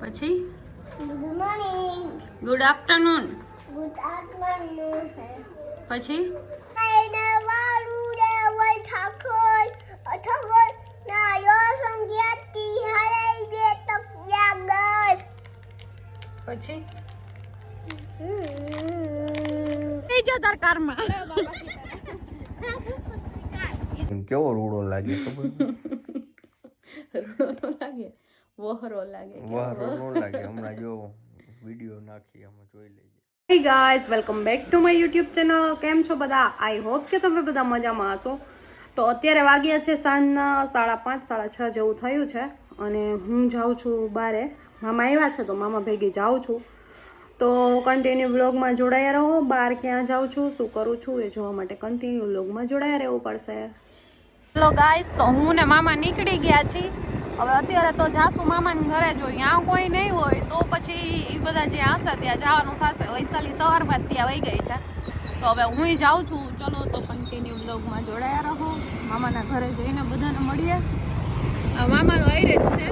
પછી good morning, good afternoon, good afternoon. પછી આઈને વાળું રે વઈ ઠાકોર અઠગર ના યો સંગ્યાતી હરે બે તક જાગર. પછી એ જો તાર કારમાં કેવો રૂડો લાગે ખબર રોડો લાગે વહરો લાગે વાહ રૂડો લાગે હમણાં જો વિડિયો નાખી આમાં જોઈ લેજે. હે guys, welcome back to my YouTube channel. કેમ છો બધા? આઈ હોપ કે તમે બધા મજામાં હશો. તો અત્યારે વાગ્યા છે સાંજના 5:30 6:30 જેવું થયું છે અને હું જાઉં છું બારે. મામા આવ્યા છે તો મામા ભેગી જાઉં છું. તો કન્ટિન્યુ વ્લોગમાં જોડાયા રહો. બહાર ક્યાં જાઉં છું, શું કરું છું એ જોવા માટે કન્ટિન્યુ વ્લોગમાં જોડાયા રહેવું પડશે. હેલો ગાઈસ, તો હું ને મામા નીકળી ગયા છીએ. હવે અત્યારે તો જાસુ મામાને ઘરે જો ત્યાં કોઈ નહીં હોય તો પછી એ બધા જે હશે ત્યાં જવાનું થશે. વૈશાલી સવારમાં જ ત્યાં વહી ગઈ છે તો હવે હું જાઉં છું. ચલો તો કન્ટિન્યુ બ્લોગમાં જોડાયા રહો. મામાના ઘરે જઈને બધાને મળીએ. આ મામાનો આયરે જ છે,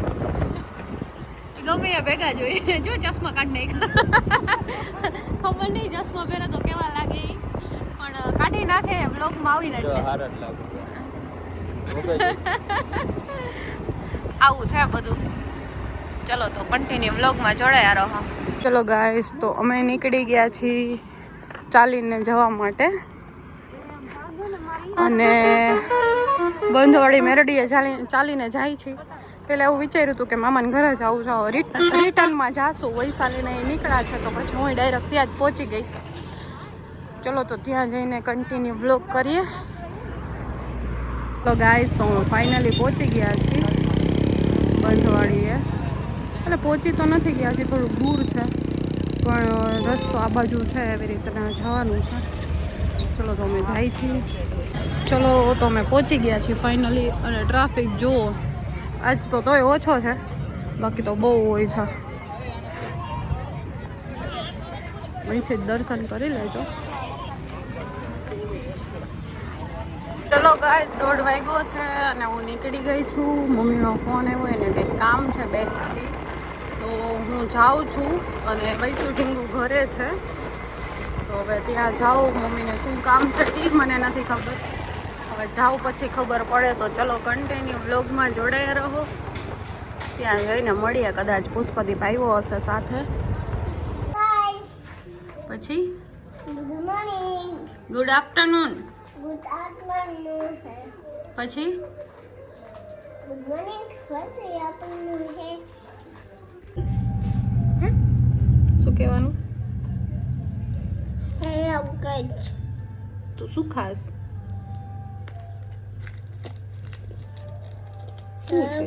એ ગમે એ ભેગા જોઈએ. જો ચશ્મા કાઢી નાખ્યા. ખબર નહીં ચશ્મા પહેરે તો કેવા લાગે ઈ, પણ કાઢી નાખે બ્લોગમાં આવીને એટલે આવું છે બધું. ચલો તો કન્ટિન્યુ વ્લોગમાં જોડાયા રહો. ચલો ગાઈસ, તો અમે નીકળી ગયા છીએ ચાલીને જવા માટે અને બંધવાડી મેરડીએ ચાલીને જાય છે. પહેલાં એવું વિચાર્યું હતું કે મામાને ઘરે જાઉં જાઓ, રિટર્નમાં જાશું. વૈશાલીને નીકળ્યા છે તો પછી હું ડાયરેક્ટ ત્યાં જ પહોંચી ગઈ. ચલો તો ત્યાં જઈને કન્ટિન્યુ વ્લોગ કરીએ. તો ગાઈસ, તો હું ફાઇનલી પહોંચી ગયા છીએ બંધવાડીએ. એટલે પહોંચી તો નથી ગયા, હજી થોડુંક દૂર છે પણ રસ્તો આ બાજુ છે, એવી રીતના જવાનું છે. ચલો તો અમે જાય છીએ. ચલો તો અમે પહોંચી ગયા છીએ ફાઇનલી. અને ટ્રાફિક જુઓ, આજ તો તોય ઓછો છે, બાકી તો બહુ હોય છે. અહીંથી જ દર્શન કરી લેજો. ચલો ગાઈસ, 1:30 વાગ્યો છે અને હું નીકળી ગઈ છું. મમ્મીનો ફોન આવ્યો, એને કંઈક કામ છે બેંકથી, તો હું જાઉં છું. અને વૈસુ ઢીંગુ ઘરે છે તો હવે ત્યાં જાઉં. મમ્મીને શું કામ છે એ મને નથી ખબર. હવે જાઉં પછી ખબર પડે. તો ચલો કન્ટિન્યુ વ્લોગમાં જોડાયા રહો. ત્યાં જઈને મળીએ. કદાચ પુષ્પદીપ આવ્યો હશે સાથે. ગાઈસ, પછી good morning, good afternoon, good afternoon. પછી ગુડ મોર્નિંગ, પછી આપણું હે શું કહેવાનું? Hello guys. તું શું ખાસ? શું છે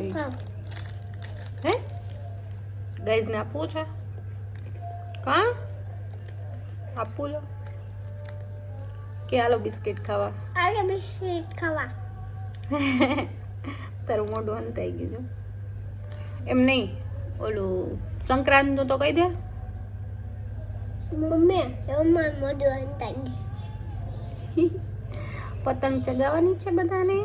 હે? ગાઈઝને આપવું છે? કા આપવું લો કે આલો બિસ્કિટ ખાવા? આલે બિસ્કિટ ખાવા. તારું મોઢું અંતાઈ ગયું. એમ નહીં, ઓલું સંક્રાંતનું તો કહી દે. મમ્મી જમવા મોઢું અંતાઈ પતંગ ચગાવવાની છે બધાને.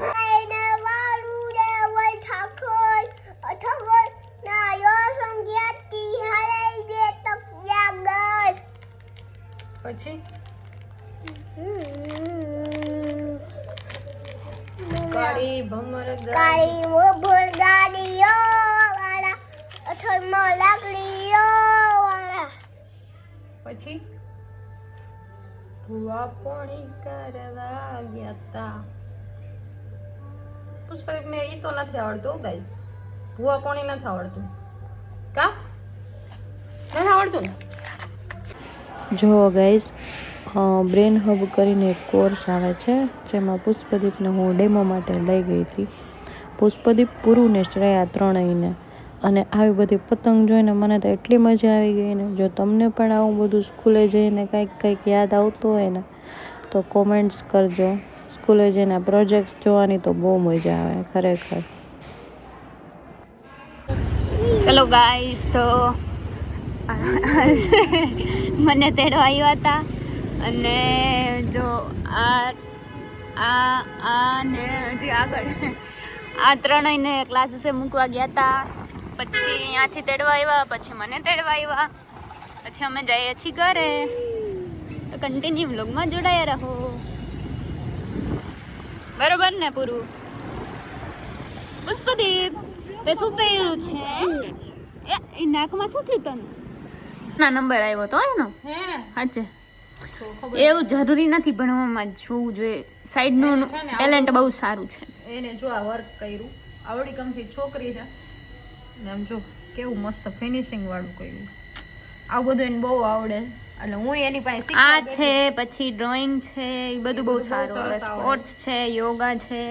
આઈને વાળું રે વઈ ઠાકોર અઠગર ના યો સંગ્યાતી હરે બે તક જાગર. પછી કાળી કાળી ભમર મોભર ગાડીઓ વાળા અઠરમાં લાકડીઓ વાળા. પછી ભૂવા પોણી કરવા ગયા તા. પુષ્પને ઈ તો નથી આવડતું ગાઈસ. ભૂવા પોણી નથી આવડતું. કા નથી આવડતું? જો ગાઈસ, બ્રેન હબ કરીને એક કોર્સ આવે છે જેમાં પુષ્પદીપને હું ડેમો માટે લઈ ગઈ હતી. પુષ્પદીપ, પૂરું ને શ્રેયા ત્રણેયને. અને આવી બધી પતંગ જોઈને મને તો એટલી મજા આવી ગઈ ને. જો તમને પણ આવું બધું સ્કૂલે જઈને કંઈક યાદ આવતું હોય ને તો કોમેન્ટ્સ કરજો. સ્કૂલે જઈને પ્રોજેક્ટ્સ જોવાની તો બહુ મજા આવે ખરેખર. ચલો ગાઈસ, તો મને તેડવા આવ્યા હતા અને જો આ ને હજી આગળ આ ત્રણેયને ક્લાસીસે મૂકવા ગયા હતા. પછી અહીંયાથી તેડવા આવ્યા, પછી મને તેડવા આવ્યા, પછી અમે જઈએ છીએ ઘરે. તો કન્ટિન્યુ વ્લોગમાં જોડાયા રહો. બરોબર ને પૂરું? પુષ્પદીપ, તે શું પહેર્યું છે? એ નાકમાં શું થયું તને? ના નંબર આવ્યો તો એનો. સાચે એવું જરૂરી નથી ભણવામાં જ જોવું જોઈએ. સાઈડનું ટેલેન્ટ બહુ સારું છે. એને જો આ વર્ક કર્યું, આવડી કમથી છોકરી છે ને આમ જો કેવું મસ્ત ફિનિશિંગ વાળું કર્યું. આવું બધું એને બહુ આવડે, એટલે હું એની પાસે આ છે, પછી ડ્રોઈંગ છે, એ બધું બહુ સારું આવે. સ્પોર્ટ્સ છે, યોગા છે.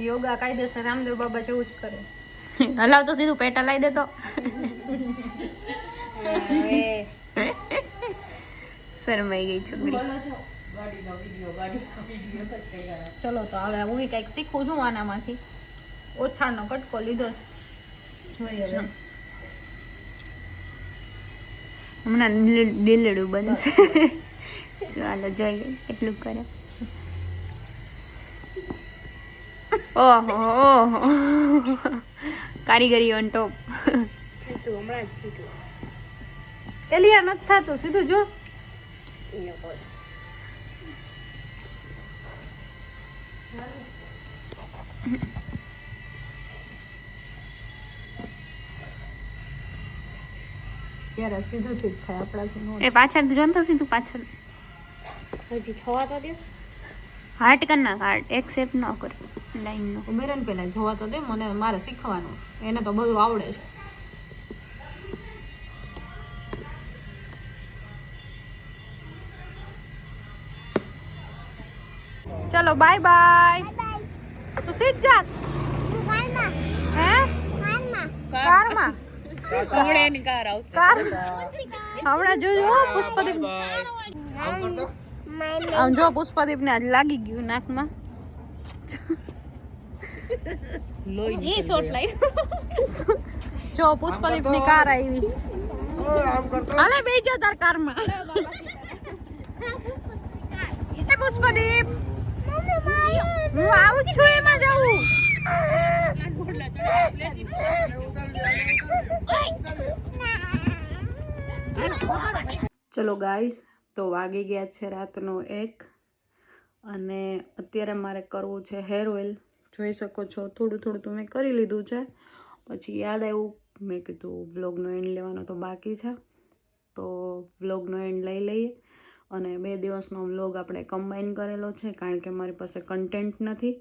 યોગા કાયદેસર રામદેવ બાબા જેવું જ કરે. હલાવ તો સીધું પેટા લાવી દેતો. શરમાઈ ગઈ છોકરી. ચલો તો હવે હું કંઈક શીખું છું આનામાંથી. ઓછાળનો કટકો લીધો, જોઈએ હવે. હમણાં દિલડું બનશે. ચાલો જોઈએ કેટલું કરે. ઓહો ઓહો, કારીગરી ઓન ટોપ. એલિયા નથી થતું, સીધું જો. યાર સીધું થી થાય આપણાથી. એ પાછળ જો તો સીધું પાછળ. હજી થવા તો દે. હાર્ટ કર નાખ, હાર્ટ એક શેપ ન કર લાઈન નો. ઉમેરન પેલા જોવા તો દે, મને મારે શીખવાનું. એને તો બધું આવડે છે. ચલો બાય બાય. તું સીધ જાસ હે? કારમાં કમળેની કાર આવશે. કાર હમણાં જોજો પુષ્પદીપ. આમ જો પુષ્પદીપ ને આજ લાગી ગયું નાકમાં. ઈ શોટ લાઈ. જો પુષ્પદીપ ની કાર આવી. હાલે બેસી જા તાર કારમાં. પુષ્પદીપ હું આવું જ છું, એમાં જાઉં. ચલો ગાઈસ, તો વાગી ગયા છે રાતનો 1 અને અત્યારે મારે કરવું છે હેર ઓઇલ. જોઈ શકો છો થોડું થોડું તો મેં કરી લીધું છે. પછી યાદ આવ્યું, મેં કીધું વ્લોગનો એન્ડ લેવાનો તો બાકી છે, તો વ્લોગનો એન્ડ લઈ લઈએ. અને 2 દિવસનો વ્લોગ આપણે કમ્બાઈન કરેલો છે, કારણ કે મારી પાસે કન્ટેન્ટ નથી.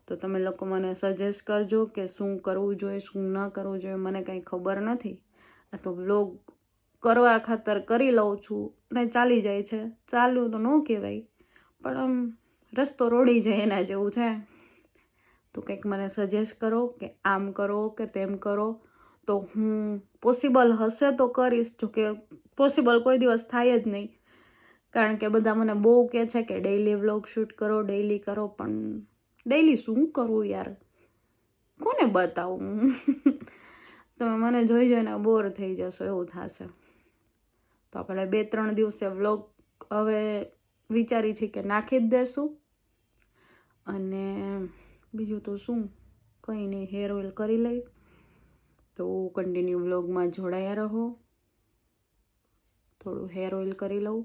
તો તમે લોકો મને સજેસ્ટ કરજો કે શું કરવું જોઈએ, શું ન કરવું જોઈએ. મને કંઈ ખબર નથી. આ તો વ્લોગ કરવા ખાતર કરી લઉં છું અને ચાલી જાય છે. ચાલ્યું તો ન કહેવાય, પણ આમ રસ્તો રોડી જાય એના જેવું છે. તો કંઈક મને સજેસ્ટ કરો કે આમ કરો કે તેમ કરો, તો હું પોસિબલ હશે તો કરીશ. જોકે પોસિબલ કોઈ દિવસ થાય જ નહીં, કારણ કે બધા મને બહુ કહે છે કે ડેઈલી વ્લોગ શૂટ કરો, ડેઈલી કરો. પણ ડેઈલી શું કરવું યાર, કોને બતાવું? તમે મને જોઈ જોઈને બોર થઈ જશો, એવું થશે. તો આપણે 2-3 દિવસે વ્લોગ હવે વિચારી છે કે નાખી જ દેશું. અને બીજું તો શું, કંઈ નહીં, હેર ઓઇલ કરી લઈ. તો કન્ટિન્યુ વ્લોગમાં જોડાયા રહો. થોડું હેર ઓઇલ કરી લઉં.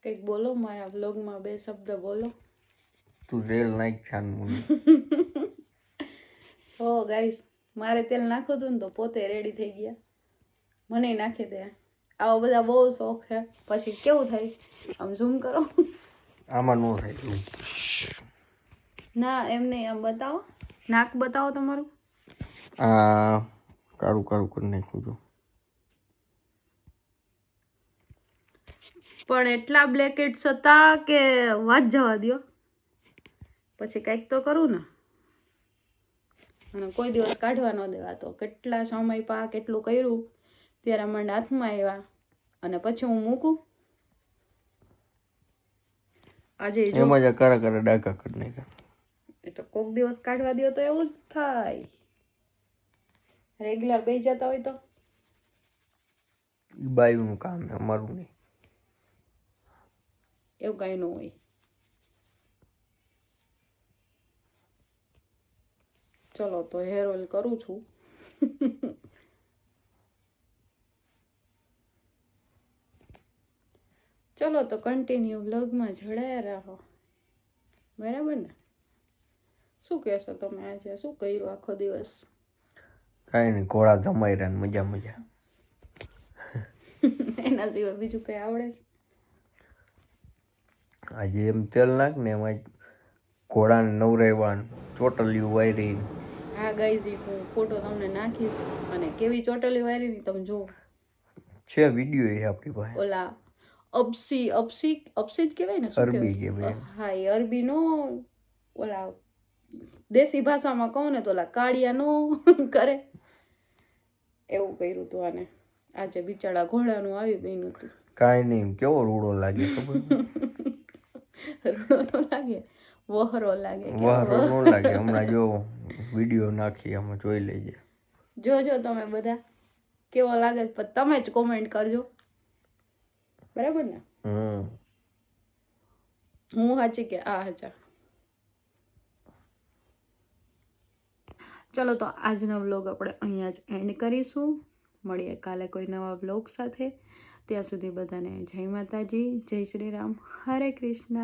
કંઈક બોલો મારા વ્લોગમાં, 2 શબ્દ બોલો. તું તેલ નાખ છાનમું. હો ગાઈસ, મારે તેલ નાખવું હતું ને તો પોતે રેડી થઈ ગયા. મને નાખી દે. આવા બધા બહુ શોખ છે. પછી કેવું થાય, આમ ઝૂમ કરો. આમાં નો થાય તું. ના એમ નહીં, આમ બતાવો, નાક બતાવો તમારું. આ કાળું કાળું કરી નાખ્યું છું. પણ એટલા બ્લેકેટ્સ હતા કે વાત જવા દો. પછી કંઈક તો કરું ને. અને કોઈ દિવસ કાઢવા ન દેવા. તો કેટલા સમય પા કેટલું કર્યું, ત્યારે મને હાથમાં આવ્યા અને પછી હું મૂકું. આજે એમાં જ કારા કારા ડાકા કરી નાખ્યા. એ તો કોક દિવસ કાઢવા દો તો એવું જ થાય. રેગ્યુલર બેસી જતા હોય તો ઈ બાયુનું કામ છે, અમારું નહીં. એવું કાંઈ ન હોય. ચલો તો હેર ઓઇલ કરું છું. ચલો તો કન્ટિન્યુ વ્લોગમાં જોડાયા રહો. બરાબર ને? શું કહેશો તમે? આજે શું કર્યું આખો દિવસ? કાંઈ નહીં, ઘોડા જમાઈ રહ્યા ને મજા મજા. એના સિવાય બીજું કઈ આવડે છે? આજે એમ તેલ નાખ ને એમાં ઘોડાને નવરાવ્યા, ચોટલીઓ વાયરી. હા ગાઈઝ, હું ફોટો તમને નાખીશ અને કેવી ચોટલી વાયરી ની તમે જો. છે વિડીયો એ આપણી પાસે. ઓલા અપસી જ કહેવાય ને? શું અરબી કહેવાય? કે બેન. હા, એ અરબીનો ઓલા દેશી ભાષામાં કહું ને તો ઓલા કાળિયા નો કરે એવું કર્યું હતું આને. આજે બિચારા ઘોડાનું આવી બન્યું હતું. કાંઈ નહીં, કેવો રૂડો લાગે ખબર? રૂડો નો લાગે, વહરો લાગે. વાહરો ન લાગે. હમણાં જો વિડીયો નાખી, આમાં જોઈ લેજે. જોજો તમે બધા કેવો લાગે છે, પણ તમે જ કોમેન્ટ કરજો. બરાબર ને? હું સાચી કે આ હાચા? ચલો તો આજનો વ્લોગ આપણે અહીંયા જ એન્ડ કરીશું. મળીએ કાલે કોઈ નવા વ્લોગ સાથે. ત્યાં સુધી બધાને જય માતાજી, જય શ્રી રામ, હરે કૃષ્ણ.